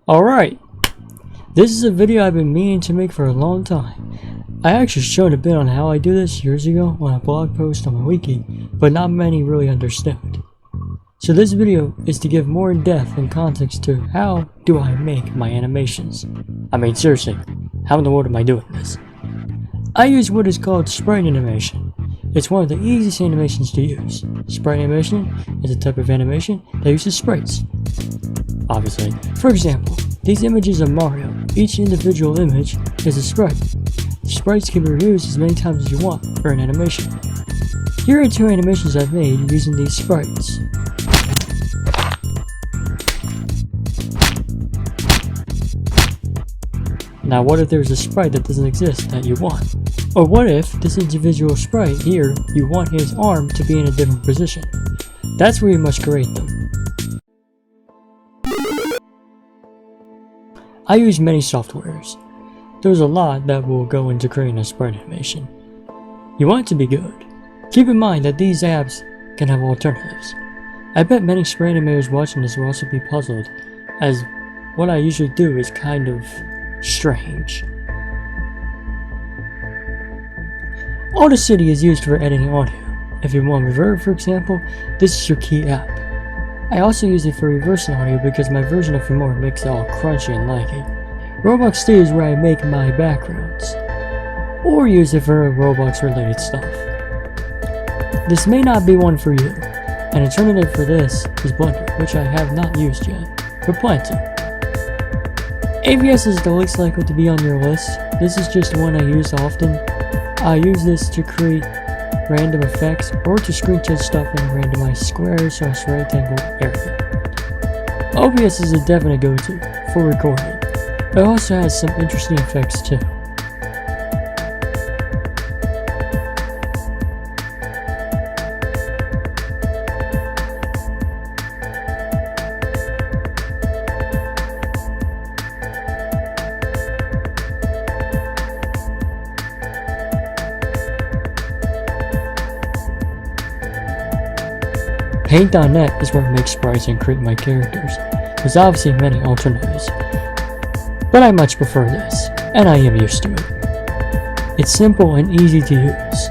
Alright, this is a video I've been meaning to make for a long time. I actually showed a bit on how I do this years ago on a blog post on my wiki, but not many really understood. So this video is to give more depth and context to how do I make my animations. I mean seriously, how in the world am I doing this? I use what is called Sprite Animation. It's one of the easiest animations to use. Sprite Animation is a type of animation that uses sprites. Obviously. For example, these images of Mario, each individual image is a sprite. Sprites can be reused as many times as you want for an animation. Here are two animations I've made using these sprites. Now what if there's a sprite that doesn't exist that you want? Or what if this individual sprite here, you want his arm to be in a different position? That's where you must create them. I use many softwares. There's a lot that will go into creating a sprite animation. You want it to be good. Keep in mind that these apps can have alternatives. I bet many sprite animators watching this will also be puzzled, as what I usually do is kind of strange. Audacity is used for editing audio. If you want reverb, for example, this is your key app. I also use it for reversing audio because my version of Filmora makes it all crunchy and laggy. Roblox Studio is where I make my backgrounds, or use it for Roblox related stuff. This may not be one for you. An alternative for this is Blender, which I have not used yet, but plan to. AVS is the least likely to be on your list. This is just one I use often. I use this to create random effects or to screenshot stuff in a randomized square/rectangle area. OBS is a definite go-to for recording. It also has some interesting effects too. Paint.net is where I make sprites and create my characters. There's obviously many alternatives, but I much prefer this, and I am used to it. It's simple and easy to use.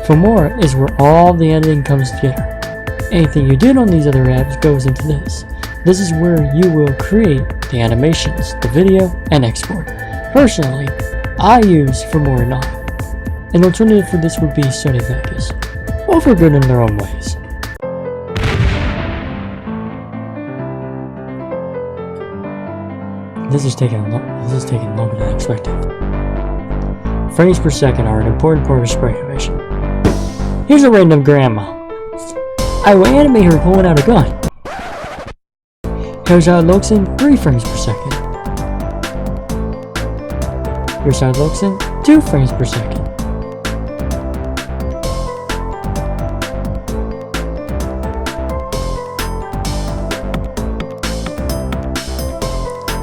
Filmora is where all the editing comes together. Anything you did on these other apps goes into this. This is where you will create the animations, the video, and export. Personally, I use Filmora 9. An alternative for this would be Sony Vegas, all for good in their own ways. This is taking longer than expected. Frames per second are an important part of sprite animation. Here's a random grandma. I will animate her pulling out a gun. Here's how it looks in 3 frames per second. Here's how it looks in 2 frames per second.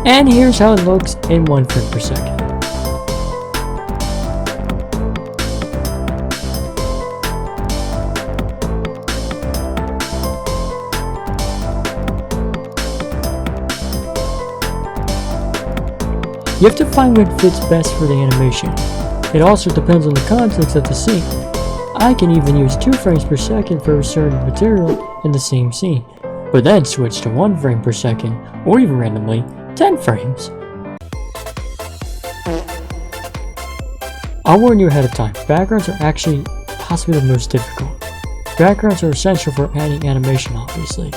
And here's how it looks in 1 frame per second. You have to find what fits best for the animation. It also depends on the context of the scene. I can even use 2 frames per second for a certain material in the same scene, but then switch to 1 frame per second, or even randomly 10 frames. I'll warn you ahead of time, backgrounds are actually possibly the most difficult. Backgrounds are essential for adding animation, obviously.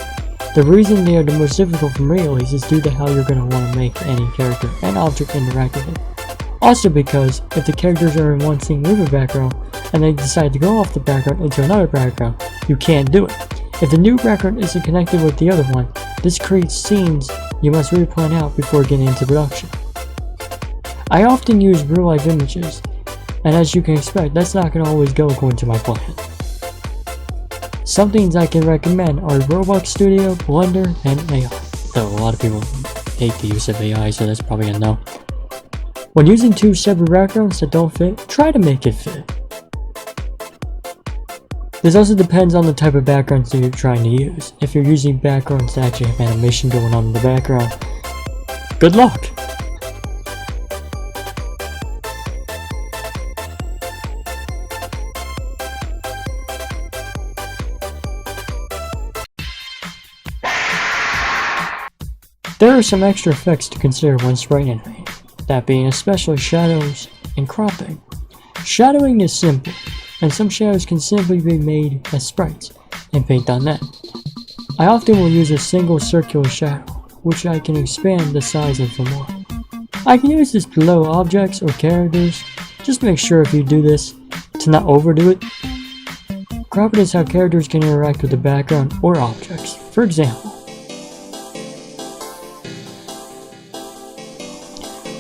The reason they are the most difficult for me at least is due to how you're going to want to make any character and object interact with it. Also because if the characters are in one scene with a background and they decide to go off the background into another background, you can't do it. If the new background isn't connected with the other one, this creates scenes you must really plan out before getting into production. I often use real-life images, and as you can expect, that's not going to always go according to my plan. Some things I can recommend are Roblox Studio, Blender, and AI, though a lot of people hate the use of AI, so that's probably a no. When using 2 separate backgrounds that don't fit, try to make it fit. This also depends on the type of backgrounds that you're trying to use. If you're using backgrounds that actually have animation going on in the background, Good luck! There are some extra effects to consider when sprite animating, that being especially shadows and cropping. Shadowing is simple, and some shadows can simply be made as sprites in Paint.net. I often will use a single circular shadow, which I can expand the size of for more. I can use this below objects or characters. Just make sure if you do this to not overdo it. Crop it is how characters can interact with the background or objects. For example,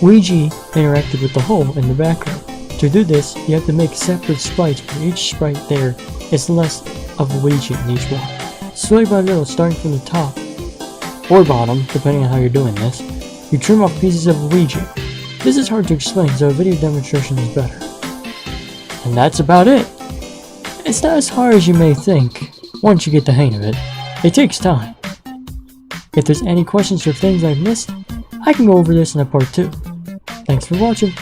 Ouija interacted with the hole in the background. To do this, you have to make separate sprites for each sprite there is less of Ouija in each one. Slowly by little, starting from the top or bottom, depending on how you're doing this, you trim off pieces of Ouija. This is hard to explain, so a video demonstration is better. And that's about it. It's not as hard as you may think once you get the hang of it. It takes time. If there's any questions or things I've missed, I can go over this in a part 2. Thanks for watching.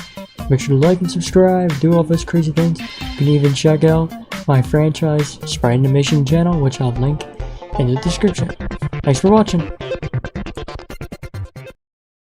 Make sure to like and subscribe, do all those crazy things. You can even check out my franchise Sprite Animation channel, which I'll link in the description. Thanks for watching.